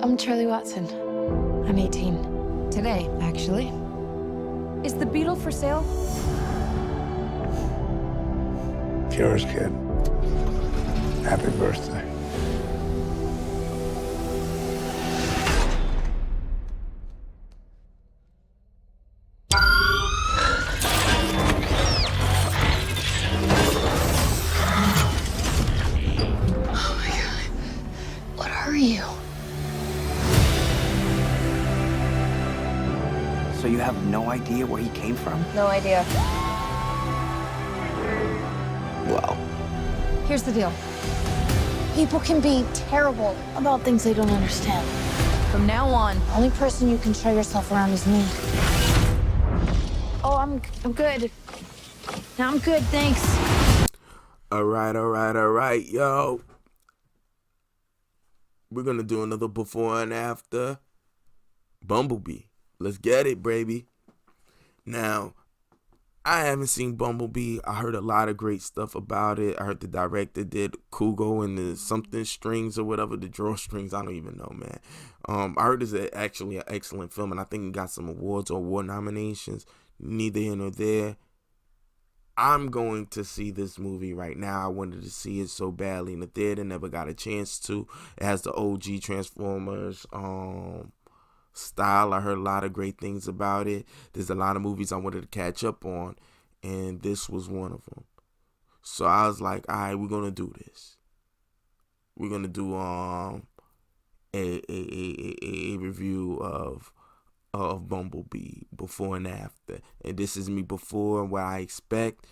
I'm Charlie Watson. I'm 18. Today, actually. Is the Beetle for sale? It's yours, kid. Happy birthday. Oh my God. What are you? So you have no idea where he came from? No idea. Well, Here's the deal. People can be terrible about things they don't understand. From now on, the only person you can show yourself around is me. Oh, I'm good. No, I'm good, thanks. All right, yo. We're gonna do another before and after Bumblebee. Let's get it, baby. Now, I haven't seen Bumblebee. I heard a lot of great stuff about it. I heard the director did Kugo and the something strings or whatever, the drawstrings. I don't even know, man. I heard it's actually an excellent film, and I think it got some awards or award nominations. Neither here nor there. I'm going to see this movie right now. I wanted to see it so badly in the theater, never got a chance to. It has the OG Transformers style. I heard a lot of great things about it. There's a lot of movies I wanted to catch up on, and this was one of them. So I was like, all right, we're gonna do this. We're gonna do a review of Bumblebee before and after, and this is me before and what I expect.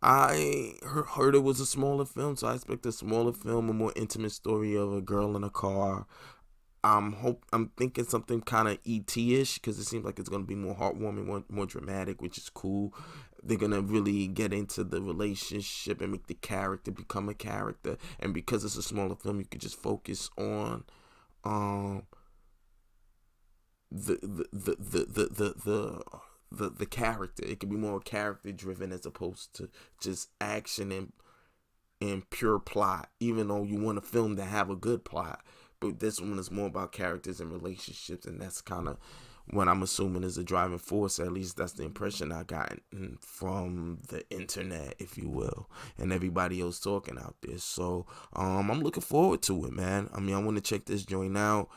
I heard it was a smaller film, so I expect a smaller film, a more intimate story of a girl in a car. I'm thinking something kind of E.T.-ish, because it seems like it's going to be more heartwarming, more dramatic, which is cool. They're going to really get into the relationship and make the character become a character. And because it's a smaller film, you could just focus on the character. It could be more character driven as opposed to just action and pure plot, even though you want a film to have a good plot. But this one is more about characters and relationships, and that's kind of what I'm assuming is the driving force. At least that's the impression I got from the internet, if you will, and everybody else talking out there. So I'm looking forward to it, man. I mean, I want to check this joint out.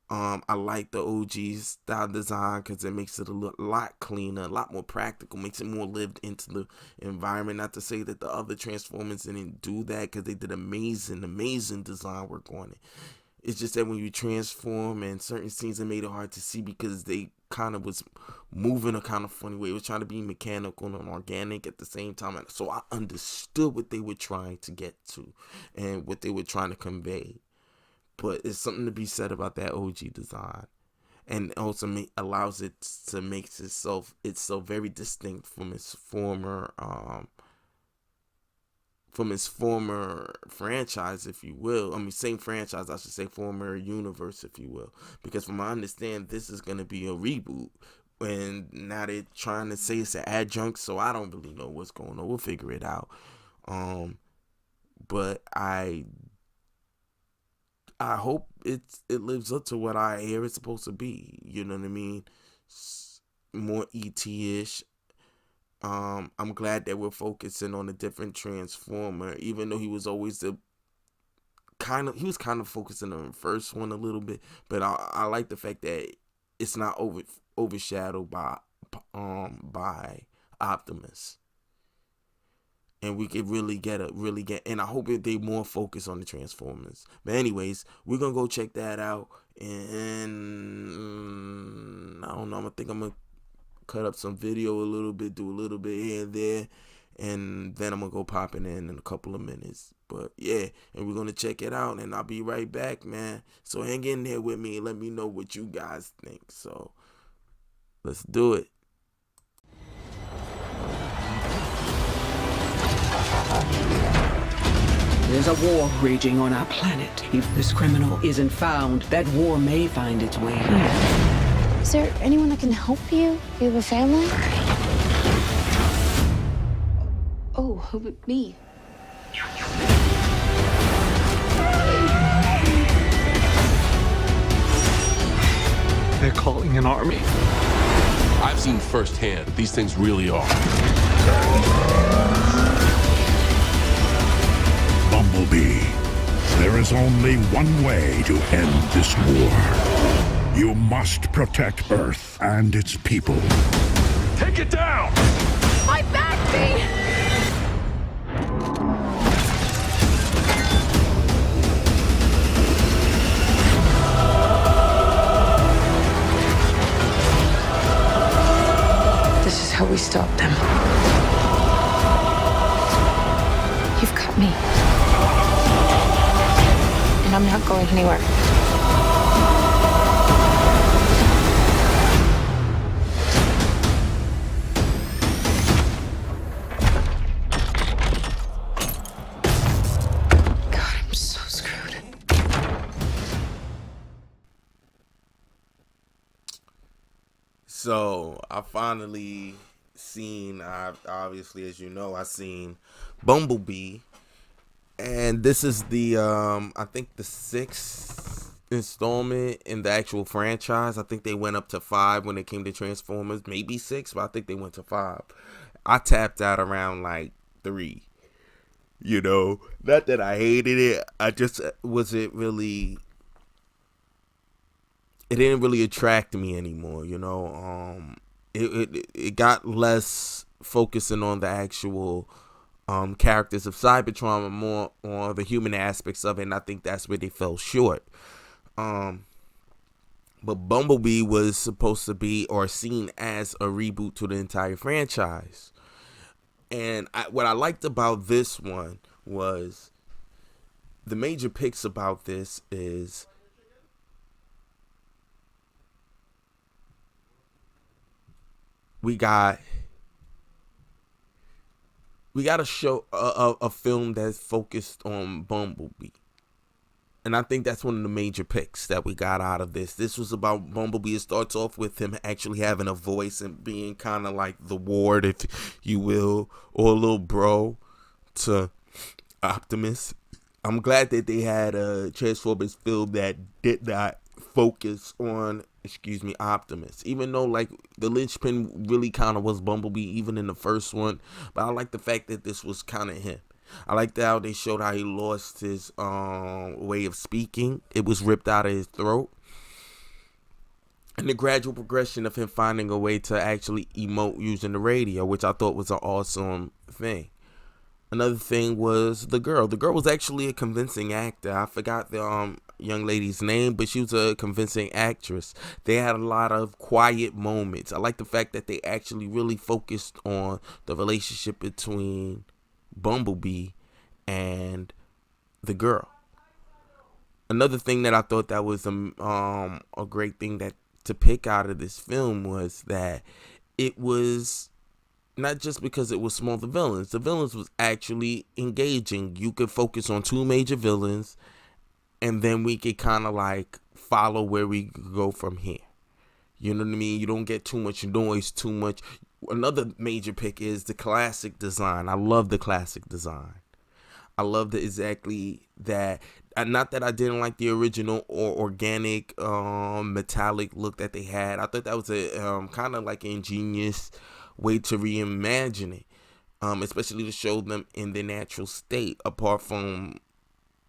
I like the OG style design because it makes it a lot cleaner, a lot more practical, makes it more lived into the environment. Not to say that the other Transformers didn't do that, because they did amazing design work on it. It's just that when you transform and certain scenes, it made it hard to see because they kind of was moving a kind of funny way. It was trying to be mechanical and organic at the same time. So I understood what they were trying to get to and what they were trying to convey. But it's something to be said about that OG design. And also allows it to make itself very distinct from its former franchise, if you will. I mean, same franchise, I should say, former universe, if you will. Because from my understanding, this is going to be a reboot. And now they're trying to say it's an adjunct, so I don't really know what's going on. We'll figure it out. But I hope it lives up to what I hear it's supposed to be. You know what I mean? More E.T.-ish. I'm glad that we're focusing on a different Transformer, even though he was always kind of focusing on the first one a little bit. But I like the fact that it's not overshadowed by Optimus, and we could really get. And I hope that they more focus on the Transformers. But anyways, we're gonna go check that out, and I don't know. I think I'm gonna cut up some video a little bit, do a little bit here and there, and then I'm gonna go popping in a couple of minutes. But yeah, and we're gonna check it out, and I'll be right back, man. So hang in there with me and let me know what you guys think. So let's do it. There's a war raging on our planet. If this criminal isn't found, that war may find its way here. Is there anyone that can help you? You have a family? Oh, me. they're calling an army. I've seen firsthand, these things really are. Bumblebee. There is only one way to end this war. You must protect Earth and its people. Take it down! My back, Bee! This is how we stop them. You've got me. And I'm not going anywhere. God, I'm so screwed. So I finally seen, obviously, as you know, I seen Bumblebee, and this is the I think the 6th installment in the actual franchise. I think they went up to 5 when it came to Transformers, maybe 6, but I think they went to 5. I tapped out around like 3. You know, not that I hated it, I just wasn't really. It didn't really attract me anymore, you know. It got less focusing on the actual characters of Cybertron and more on the human aspects of it, and I think that's where they fell short. But Bumblebee was supposed to be or seen as a reboot to the entire franchise. And what I liked about this one was the major picks about this is we got a show, a film that's focused on Bumblebee. And I think that's one of the major picks that we got out of this. This was about Bumblebee. It starts off with him actually having a voice and being kind of like the ward, if you will, or a little bro to Optimus. I'm glad that they had a Transformers film that did not focus on, Optimus. Even though like the linchpin really kind of was Bumblebee, even in the first one. But I like the fact that this was kind of him. I liked how they showed how he lost his way of speaking. It was ripped out of his throat. And the gradual progression of him finding a way to actually emote using the radio, which I thought was an awesome thing. Another thing was the girl. The girl was actually a convincing actor. I forgot the young lady's name, but she was a convincing actress. They had a lot of quiet moments. I like the fact that they actually really focused on the relationship between Bumblebee and the girl. Another thing that I thought that was a great thing that to pick out of this film was that it was not just because it was small. The villains was actually engaging. You could focus on 2 major villains, and then we could kind of like follow where we go from here. You know what I mean? You don't get too much noise, too much. Another major pick is the classic design. I love the classic design. I love exactly that. Not that I didn't like the original or organic metallic look that they had. I thought that was a kind of like an ingenious way to reimagine it, especially to show them in their natural state, apart from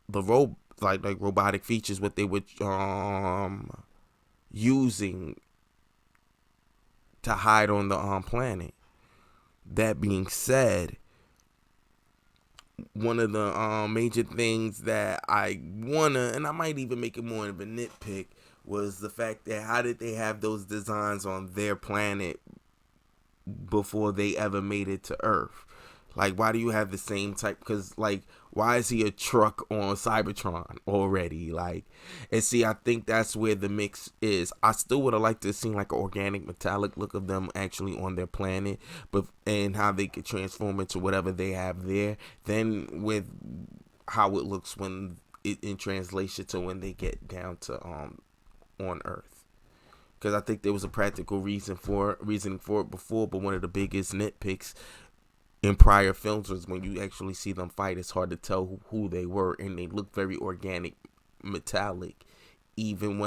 the like robotic features, what they were using to hide on the planet. That being said, one of the major things that I wanna, and I might even make it more of a nitpick, was the fact that how did they have those designs on their planet before they ever made it to Earth? Like, why do you have the same type? Because, like, why is he a truck on Cybertron already? Like, and see, I think that's where the mix is. I still would have liked to see like an organic metallic look of them actually on their planet, but and how they could transform into whatever they have there. Then with how it looks when it in translation to when they get down to on Earth. Because I think there was a practical reasoning for it before, but one of the biggest nitpicks in prior films was when you actually see them fight, it's hard to tell who they were, and they look very organic, metallic, even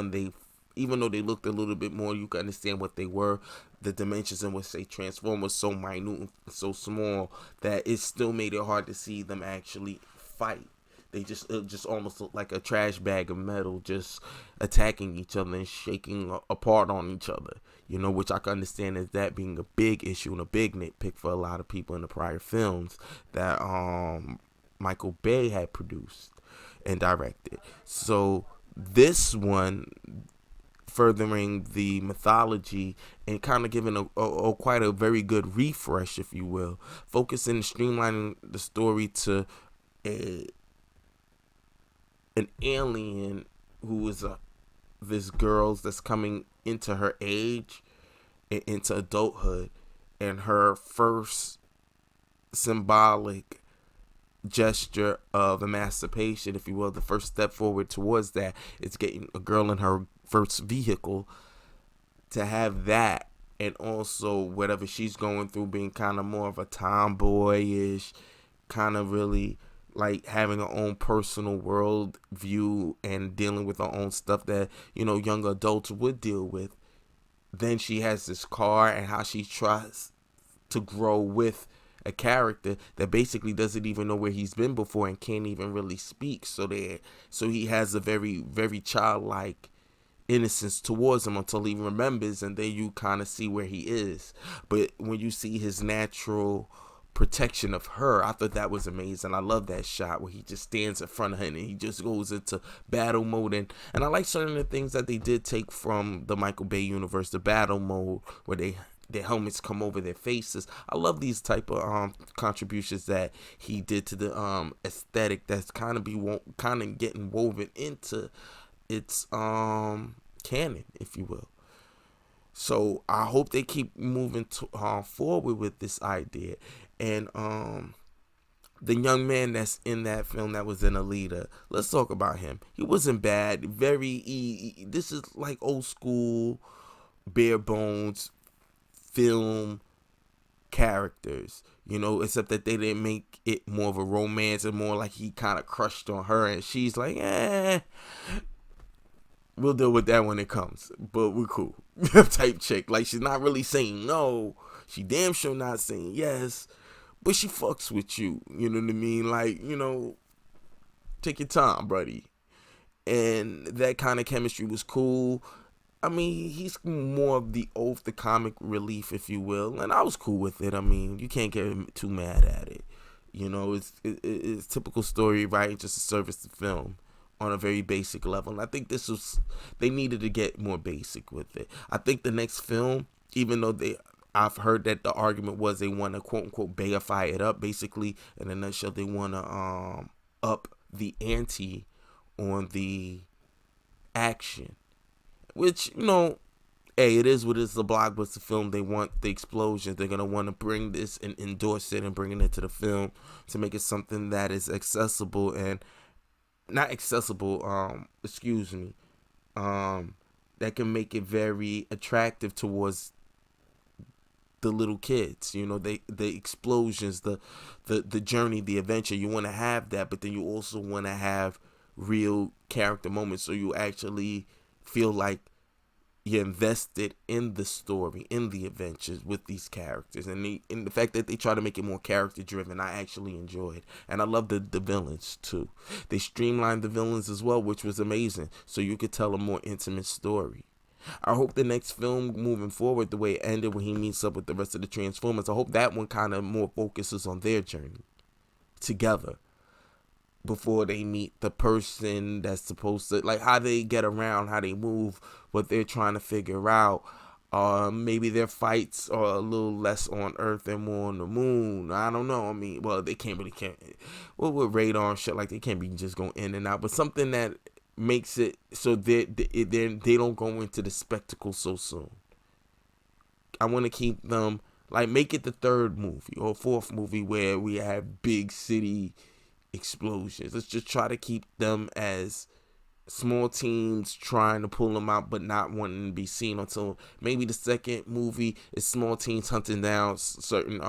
even though they looked a little bit more, you can understand what they were. The dimensions in which they transformed was so minute and so small that it still made it hard to see them actually fight. It just almost looked like a trash bag of metal just attacking each other and shaking apart on each other, which I can understand as that being a big issue and a big nitpick for a lot of people in the prior films that Michael Bay had produced and directed. So this one, furthering the mythology and kind of giving a quite a very good refresh, if you will, focusing and streamlining the story to an alien who is this girl that's coming into her age, into adulthood, and her first symbolic gesture of emancipation, if you will, the first step forward towards that is getting a girl in her first vehicle. To have that, and also whatever she's going through, being kind of more of a tomboyish, kind of really like having her own personal world view and dealing with her own stuff that young adults would deal with. Then she has this car, and how she tries to grow with a character that basically doesn't even know where he's been before and can't even really speak. So he has a very, very childlike innocence towards him until he remembers, and then you kind of see where he is. But when you see his natural protection of her, I thought that was amazing. I love that shot where he just stands in front of her and he just goes into battle mode, and I like certain of the things that they did take from the Michael Bay universe, the battle mode where their helmets come over their faces. I love these type of contributions that he did to the aesthetic that's kind of getting woven into its canon, if you will. So I hope they keep moving forward with this idea. And the young man that's in that film that was in Alita, let's talk about him. He wasn't bad. This is like old school, bare bones film characters, except that they didn't make it more of a romance and more like he kind of crushed on her and she's like, we'll deal with that when it comes, but we're cool type chick. Like, she's not really saying no, she damn sure not saying yes, but she fucks with you, you know what I mean? Like, take your time, buddy. And that kind of chemistry was cool. I mean, he's more of the comic relief, if you will, and I was cool with it. I mean, you can't get too mad at it. It's typical story, right? Just to service the film on a very basic level. And I think they needed to get more basic with it. I think the next film, even though I've heard that the argument was they want to quote unquote Bayify it up. Basically, in a nutshell, they want to up the ante on the action, which, it is what it is, the blockbuster film. They want the explosions. They're going to want to bring this and endorse it and bring it into the film to make it something that is accessible and not accessible, that can make it very attractive towards the little kids. The explosions, the journey, the adventure. You want to have that, but then you also want to have real character moments so you actually feel like you're invested in the story, in the adventures with these characters. And the fact that they try to make it more character driven, I actually enjoyed. And I love the villains too. They streamlined the villains as well, which was amazing, so you could tell a more intimate story. I hope the next film moving forward, the way it ended when he meets up with the rest of the Transformers, I hope that one kind of more focuses on their journey together before they meet the person that's supposed to, like, how they get around, how they move, what they're trying to figure out. Maybe their fights are a little less on Earth and more on the moon. I don't know. I mean, well, they can't. Well, with radar and shit, like, they can't be just going in and out. But something that makes it so they don't go into the spectacle so soon. I want to keep them, like, make it the third movie or fourth movie where we have big city explosions. Let's just try to keep them as small teams trying to pull them out but not wanting to be seen until maybe the second movie is small teams hunting down certain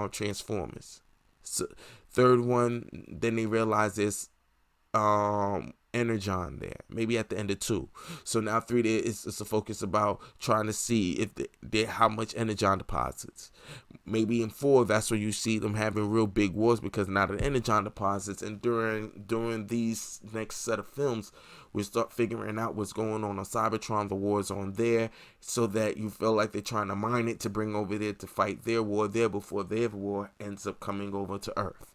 Transformers. So, third one, then they realize there's Energon there, maybe at the end of 2. So now 3 there is a focus about trying to see if they how much Energon deposits. Maybe in 4 that's where you see them having real big wars, because now the Energon deposits, and during these next set of films we start figuring out what's going on Cybertron, the wars on there, so that you feel like they're trying to mine it to bring over there to fight their war there before their war ends up coming over to Earth.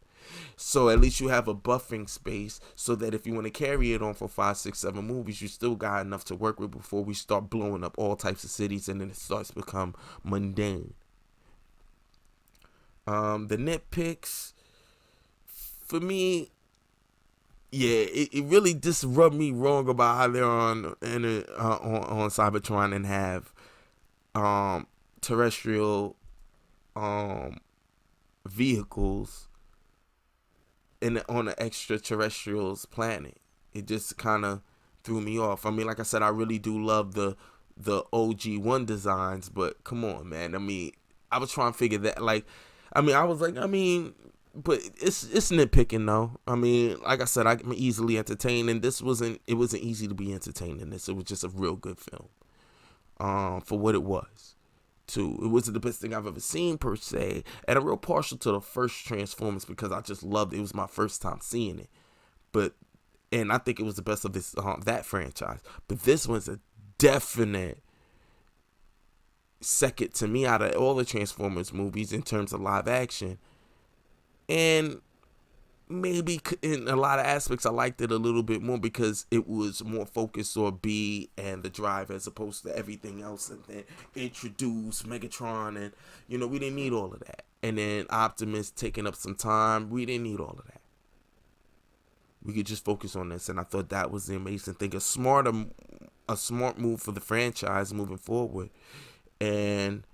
So at least you have a buffing space, so that if you want to carry it on for 5, 6, 7 movies, you still got enough to work with before we start blowing up all types of cities and then it starts to become mundane. The nitpicks, for me, yeah, it really just rubbed me wrong about how they're on Cybertron and have terrestrial vehicles on an extraterrestrial's planet. It just kind of threw me off. I mean, like I said, I really do love the OG1 designs, but come on, man. I mean, I was trying to figure that, like, but it's nitpicking though. I mean, like I said, I'm easily entertained, and it wasn't easy to be entertained in this. It was just a real good film, for what it was. Too, it wasn't the best thing I've ever seen per se, and I'm real partial to the first Transformers because I just loved it. It was my first time seeing it, and I think it was the best of this that franchise. But this one's a definite second to me out of all the Transformers movies in terms of live action. And maybe in a lot of aspects I liked it a little bit more because it was more focused on B and the drive as opposed to everything else, and then introduce Megatron, and we didn't need all of that. And then Optimus taking up some time, we didn't need all of that. We could just focus on this, and I thought that was the amazing thing. A smart move for the franchise moving forward. And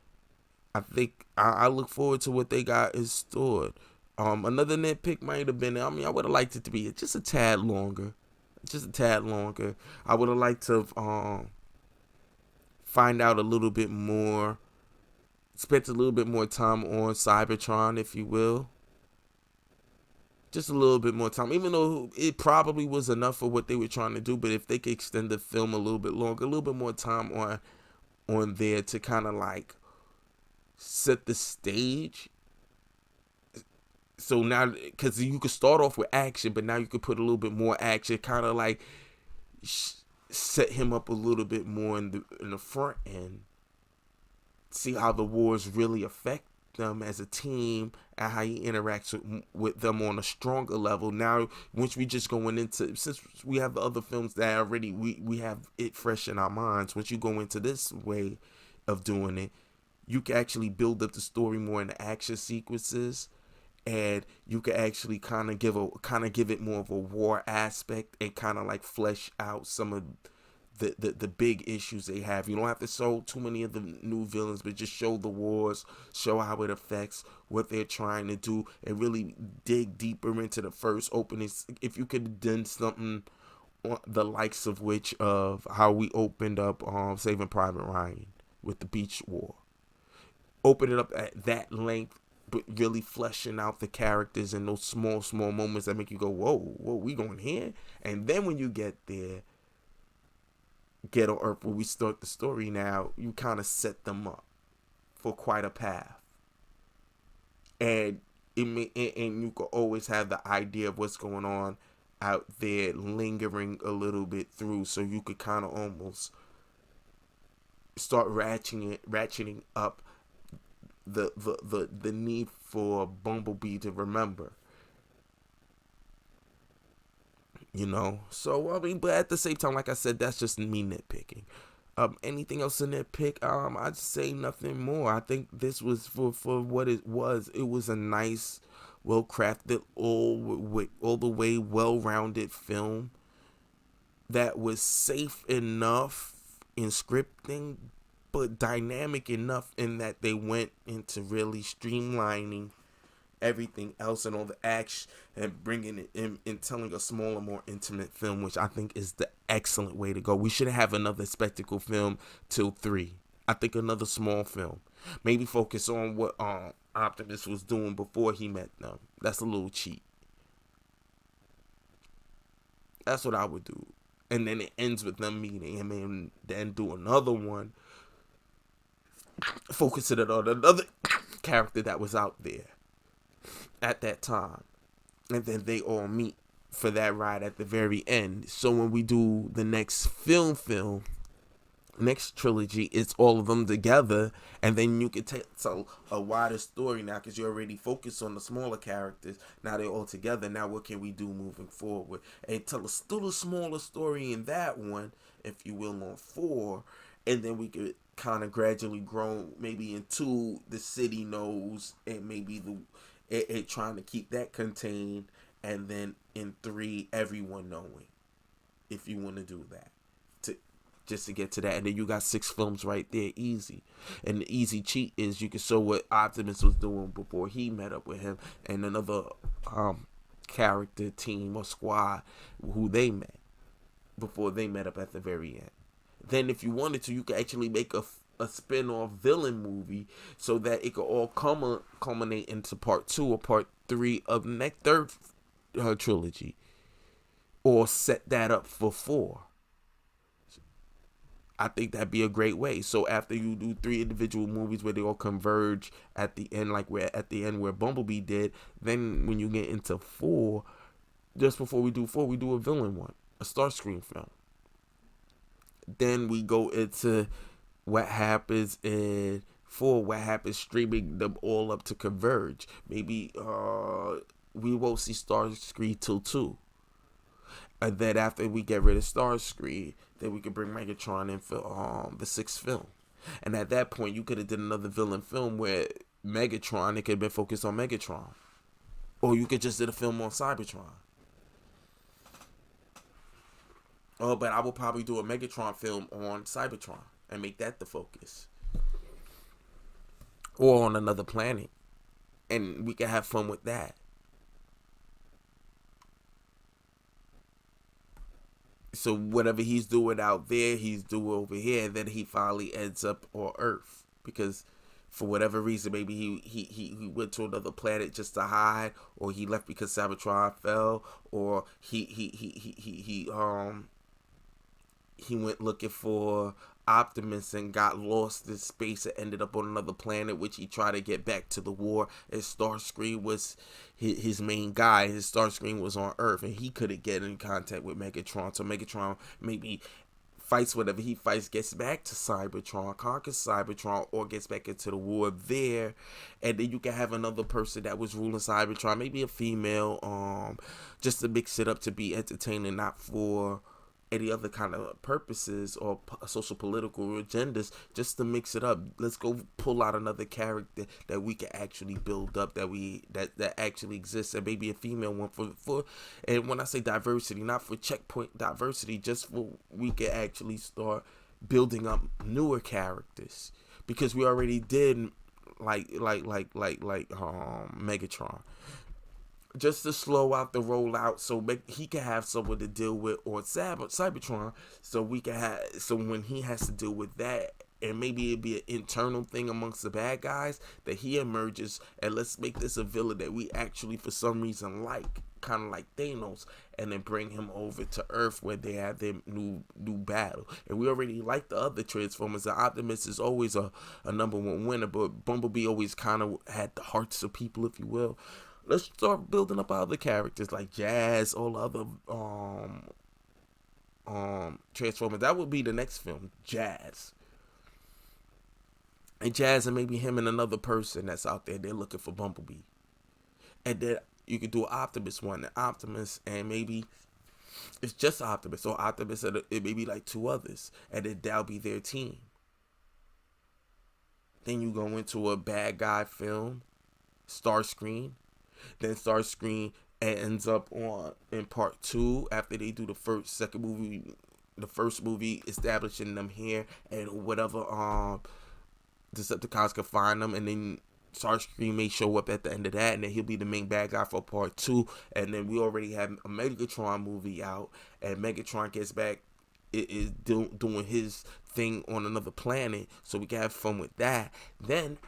I think I look forward to what they got in store. Another nitpick might have been, I would have liked it to be just a tad longer. I would have liked to find out a little bit more, spent a little bit more time on Cybertron, if you will. Just a little bit more time, even though it probably was enough for what they were trying to do. But if they could extend the film a little bit longer, a little bit more time on there to kind of like set the stage. So now, because you could start off with action, but now you could put a little bit more action, kind of like set him up a little bit more in the front end. See how the wars really affect them as a team and how he interacts with them on a stronger level. Now, once we just going into, since we have the other films that already we have it fresh in our minds, once you go into this way of doing it, you can actually build up the story more in the action sequences. And you can actually kind of give it more of a war aspect and kind of like flesh out some of the big issues they have. You don't have to show too many of the new villains, but just show the wars, show how it affects what they're trying to do, and really dig deeper into the first openings. If you could have done something on the likes of which of how we opened up Saving Private Ryan with the beach war, open it up at that length, but really fleshing out the characters in those small moments that make you go, whoa, we going here? And then when you get there, Ghetto Earth, where we start the story now, you kind of set them up for quite a path. And and you could always have the idea of what's going on out there lingering a little bit through, so you could kind of almost start ratcheting up the need for Bumblebee to remember, so but at the same time, like I said, that's just me nitpicking. Anything else to nitpick? I'd say nothing more. I think this was for what it was a nice, well crafted, all the way well-rounded film that was safe enough in scripting, but dynamic enough in that they went into really streamlining everything else and all the action and bringing it in and telling a smaller, more intimate film, which I think is the excellent way to go. We should have another spectacle film till 3. I think another small film. Maybe focus on what Optimus was doing before he met them. That's a little cheap. That's what I would do. And then it ends with them meeting him, and then do another one focusing it on another character that was out there at that time. And then they all meet for that ride at the very end. So when we do the next next trilogy, it's all of them together, and then you can tell a wider story now, because you already focused on the smaller characters. Now they're all together. Now what can we do moving forward? And tell still a smaller story in that one, if you will, on 4, and then we could kind of gradually grow maybe in 2, the city knows, and maybe it trying to keep that contained, and then in 3, everyone knowing, if you want to do that. Just to get to that, and then you got 6 films right there, easy. And the easy cheat is you can show what Optimus was doing before he met up with him, and another character, team, or squad who they met before they met up at the very end. Then if you wanted to, you could actually make a spin-off villain movie, so that it could all culminate into part 2 or part 3 of the next third trilogy, or set that up for 4. I think that'd be a great way. So after you do 3 individual movies where they all converge at the end, like where Bumblebee did, then when you get into 4, just before we do 4, we do a villain one, a Starscream film. Then we go into what happens in 4, what happens streaming them all up to converge. Maybe we won't see Starscream till 2. And then after we get rid of Starscream, then we could bring Megatron in for the 6th film. And at that point, you could have did another villain film where Megatron, it could have been focused on Megatron. Or you could just did a film on Cybertron. Oh, but I will probably do a Megatron film on Cybertron and make that the focus. Or on another planet. And we can have fun with that. So whatever he's doing out there, he's doing over here, and then he finally ends up on Earth, because for whatever reason, maybe he went to another planet just to hide, or he left because Cybertron fell, or he went looking for Optimus and got lost in space and ended up on another planet, which he tried to get back to the war. And Starscream was his main guy. His Starscream was on Earth, and he couldn't get in contact with Megatron. So Megatron maybe fights whatever he fights, gets back to Cybertron, conquers Cybertron, or gets back into the war there. And then you can have another person that was ruling Cybertron, maybe a female, just to mix it up to be entertaining, not for any other kind of purposes or social political agendas, just to mix it up. Let's go pull out another character that we can actually build up, that actually exists, and maybe a female one for and when I say diversity, not for checkpoint diversity, just for we can actually start building up newer characters, because we already did like Megatron. Just to slow out the rollout, so he can have someone to deal with on Cybertron, so we can have, so when he has to deal with that, and maybe it'd be an internal thing amongst the bad guys, that he emerges, and let's make this a villain that we actually for some reason like, kind of like Thanos, and then bring him over to Earth where they have their new battle. And we already like the other Transformers. The Optimus is always a number 1 winner, but Bumblebee always kind of had the hearts of people, if you will. Let's start building up other characters like Jazz, all other Transformers. That would be the next film, Jazz. And Jazz, and maybe him and another person that's out there, they're looking for Bumblebee. And then you could do an Optimus one, an Optimus, and maybe it's just Optimus, or Optimus and it may be like 2 others, and then that'll be their team. Then you go into a bad guy film, Starscream. Then Starscream ends up in part 2 after they do the first movie establishing them here, and whatever Decepticons can find them, and then Starscream may show up at the end of that, and then he'll be the main bad guy for part 2. And then we already have a Megatron movie out, and Megatron gets back, is doing his thing on another planet, so we can have fun with that. Then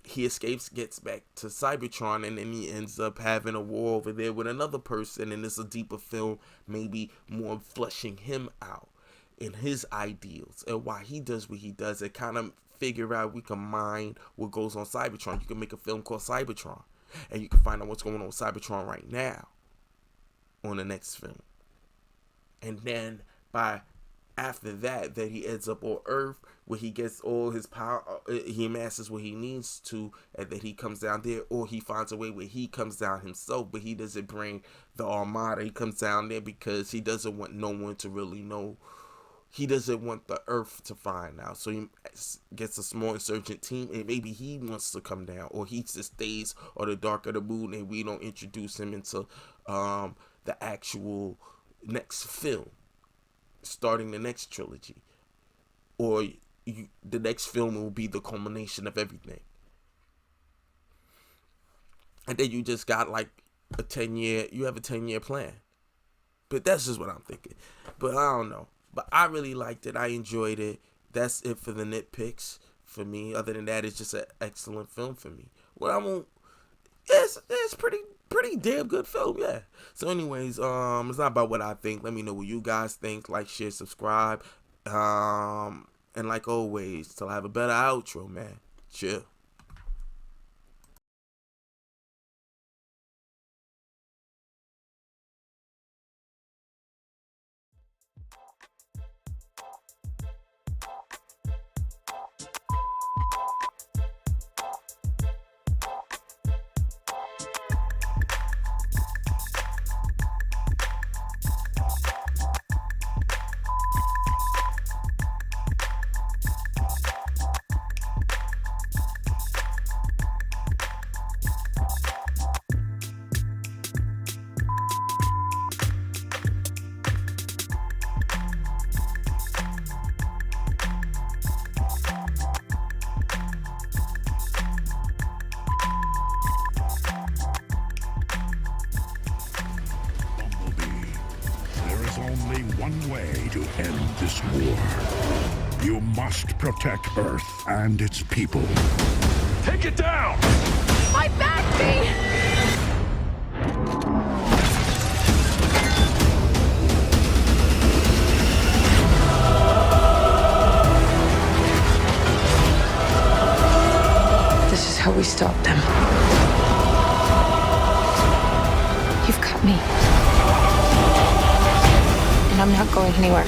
he escapes, gets back to Cybertron, and then he ends up having a war over there with another person, and it's a deeper film, maybe more fleshing him out in his ideals and why he does what he does, and kind of figure out we can mine what goes on Cybertron. You can make a film called Cybertron, and you can find out what's going on with Cybertron right now on the next film. And then after that he ends up on Earth, where he gets all his power, he amasses what he needs to, and then he comes down there, or he finds a way where he comes down himself, but he doesn't bring the Armada. He comes down there because he doesn't want no one to really know. He doesn't want the Earth to find out, so he gets a small insurgent team, and maybe he wants to come down, or he just stays on the dark of the moon, and we don't introduce him into the actual next film, starting the next trilogy, or the next film will be the culmination of everything. And then you just got like a 10-year plan. But that's just what I'm thinking. But I don't know. But I really liked it. I enjoyed it. That's it for the nitpicks for me. Other than that, it's just an excellent film for me. What I won't, it's pretty damn good film, yeah. So anyways, it's not about what I think. Let me know what you guys think. Like, share, subscribe. And like always, till I have a better outro, man. Chill. Only one way to end this war. You must protect Earth and its people. Take it down! My back, Bee! This is how we stop them. You've got me. And I'm not going anywhere.